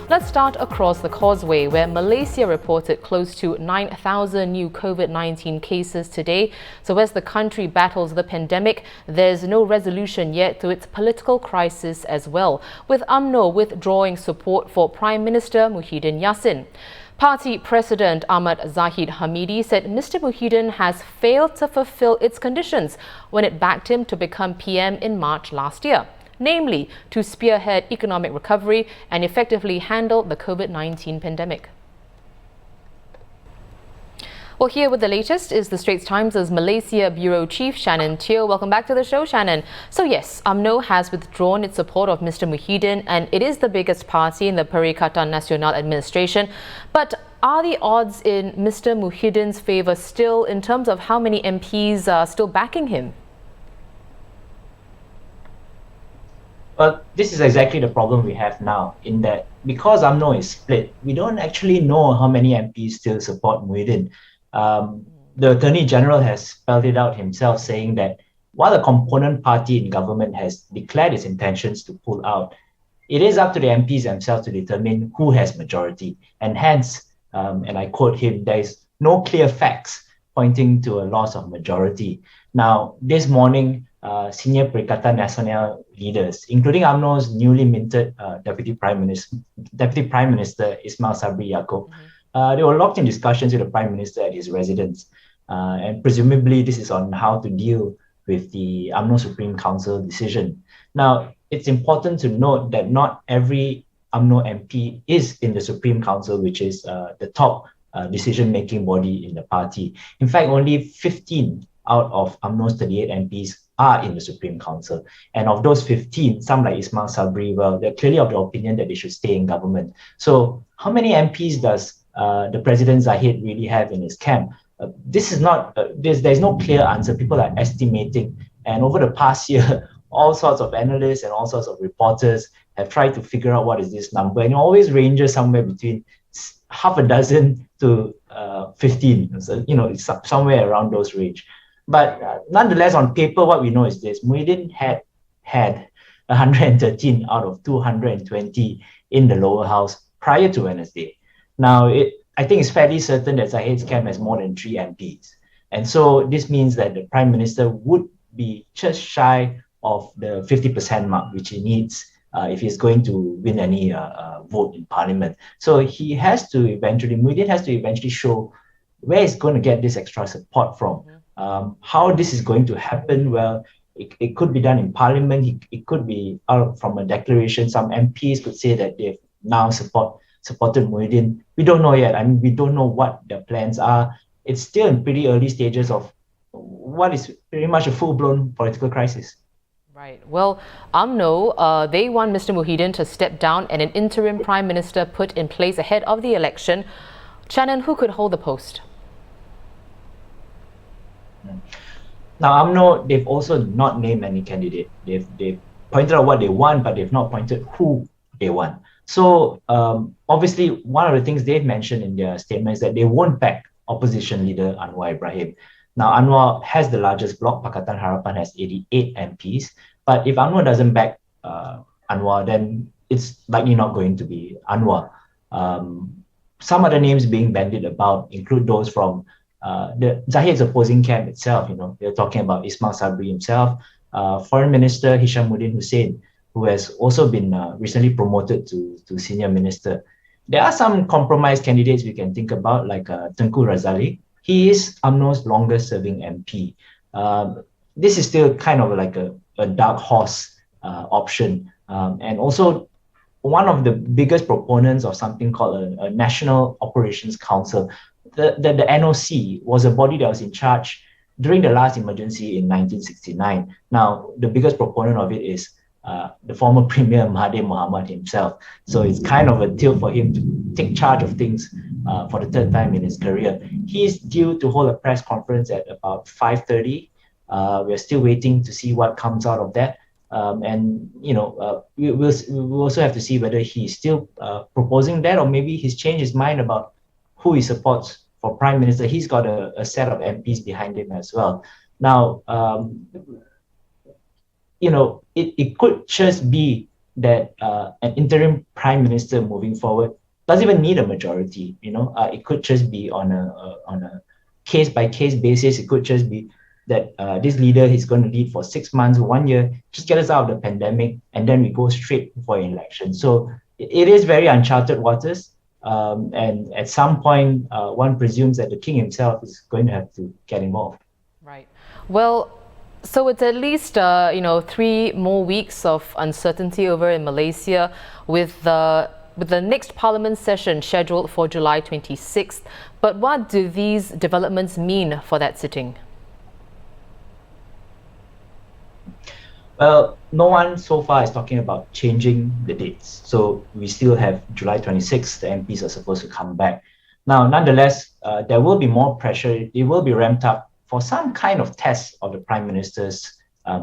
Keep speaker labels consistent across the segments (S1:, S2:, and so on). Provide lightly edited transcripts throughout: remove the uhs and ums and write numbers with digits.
S1: Let's start across the causeway, where Malaysia reported close to 9,000 new COVID-19 cases today. So as the country battles the pandemic, there's no resolution yet to its political crisis as well, with Umno withdrawing support for Prime Minister Muhyiddin Yassin. Party President Ahmad Zahid Hamidi said Mr. Muhyiddin has failed to fulfill its conditions when it backed him to become PM in March last year, namely to spearhead economic recovery and effectively handle the COVID-19 pandemic. Well, here with the latest is the Straits Times' Malaysia Bureau Chief Shannon Teoh. Welcome back to the show, Shannon. So yes, Umno has withdrawn its support of Mr. Muhyiddin, and it is the biggest party in the Perikatan Nasional administration. But are the odds in Mr. Muhyiddin's favour still, in terms of how many MPs are still backing him?
S2: Well, this is exactly the problem we have now, in that because UMNO is split, we don't actually know how many MPs still support Muhyiddin. The Attorney General has spelled it out himself, saying that while a component party in government has declared its intentions to pull out, it is up to the MPs themselves to determine who has majority. And hence, and I quote him, there is no clear facts pointing to a loss of majority. Now, this morning, senior Perikatan Nasional leaders, including UMNO's newly minted Deputy Prime Minister Ismail Sabri Yaakob, they were locked in discussions with the Prime Minister at his residence. And presumably this is on how to deal with the UMNO Supreme Council decision. Now, it's important to note that not every UMNO MP is in the Supreme Council, which is the top decision-making body in the party. In fact, only 15 out of UMNO's 38 MPs are in the Supreme Council. And of those 15, some like Ismail Sabri, well, they're clearly of the opinion that they should stay in government. So how many MPs does the President Zahid really have in his camp? This is not, there's no clear answer. People are estimating. And over the past year, all sorts of analysts and all sorts of reporters have tried to figure out what is this number. And it always ranges somewhere between half a dozen to 15. So, it's somewhere around those range. But nonetheless, on paper, what we know is this: Muhyiddin had 113 out of 220 in the lower house prior to Wednesday. Now, I think it's fairly certain that Zahid's camp has more than 3 MPs. And so this means that the Prime Minister would be just shy of the 50% mark, which he needs if he's going to win any vote in Parliament. So Muhyiddin has to eventually show where he's going to get this extra support from. How this is going to happen, well, it could be done in Parliament. It could be out from a declaration. Some MPs could say that they've now supported Muhyiddin. We don't know yet. I mean, we don't know what their plans are. It's still in pretty early stages of what is pretty much a full-blown political crisis.
S1: Right. Well, UMNO, they want Mr. Muhyiddin to step down and an interim Prime Minister put in place ahead of the election. Shannon, who could hold the post?
S2: Now, UMNO, they've also not named any candidate. They've pointed out what they want, but they've not pointed who they want. So obviously, one of the things they've mentioned in their statement is that they won't back opposition leader Anwar Ibrahim. Now, Anwar has the largest bloc. Pakatan Harapan has 88 MPs. But if Anwar doesn't back Anwar, then it's likely not going to be Anwar. Some other names being bandied about include those from the Zahid's opposing camp itself. They're talking about Ismail Sabri himself, Foreign Minister Hishamuddin Hussein, who has also been recently promoted to senior minister. There are some compromise candidates we can think about, like Tengku Razali. He is UMNO's longest serving MP. This is still kind of like a dark horse option. And also one of the biggest proponents of something called a National Operations Council. The NOC was a body that was in charge during the last emergency in 1969. Now, the biggest proponent of it is the former Premier Mahathir Mohamad himself. So it's kind of a deal for him to take charge of things for the third time in his career. He's due to hold a press conference at about 5:30. We're still waiting to see what comes out of that. We'll also have to see whether he's still proposing that, or maybe he's changed his mind about who he supports for Prime Minister. He's got a set of MPs behind him as well. Now, it could just be that an interim prime minister moving forward doesn't even need a majority. It could just be on a case by case basis. It could just be that this leader is going to lead for 6 months, 1 year, just get us out of the pandemic, and then we go straight for an election. So it is very uncharted waters. And at some point, one presumes that the king himself is going to have to get involved.
S1: Right. Well, so it's at least 3 more weeks of uncertainty over in Malaysia, with the next parliament session scheduled for July 26th. But what do these developments mean for that sitting?
S2: Well, no one so far is talking about changing the dates. So we still have July 26th, the MPs are supposed to come back. Now, nonetheless, there will be more pressure. It will be ramped up for some kind of test of the Prime Minister's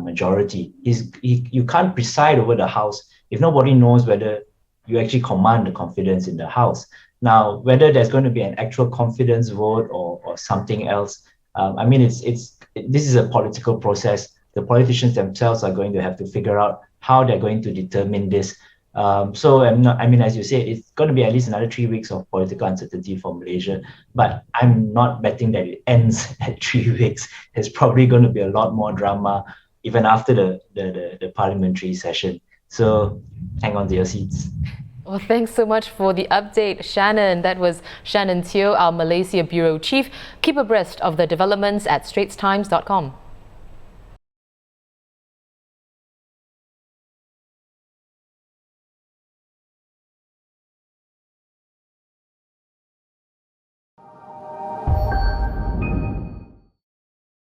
S2: majority. You can't preside over the House if nobody knows whether you actually command the confidence in the House. Now, whether there's going to be an actual confidence vote or something else, this is a political process. The politicians themselves are going to have to figure out how they're going to determine this. As you say, it's going to be at least another 3 weeks of political uncertainty for Malaysia. But I'm not betting that it ends at 3 weeks. There's probably going to be a lot more drama even after the parliamentary session. So hang on to your seats.
S1: Well, thanks so much for the update, Shannon. That was Shannon Teoh, our Malaysia Bureau Chief. Keep abreast of the developments at straitstimes.com.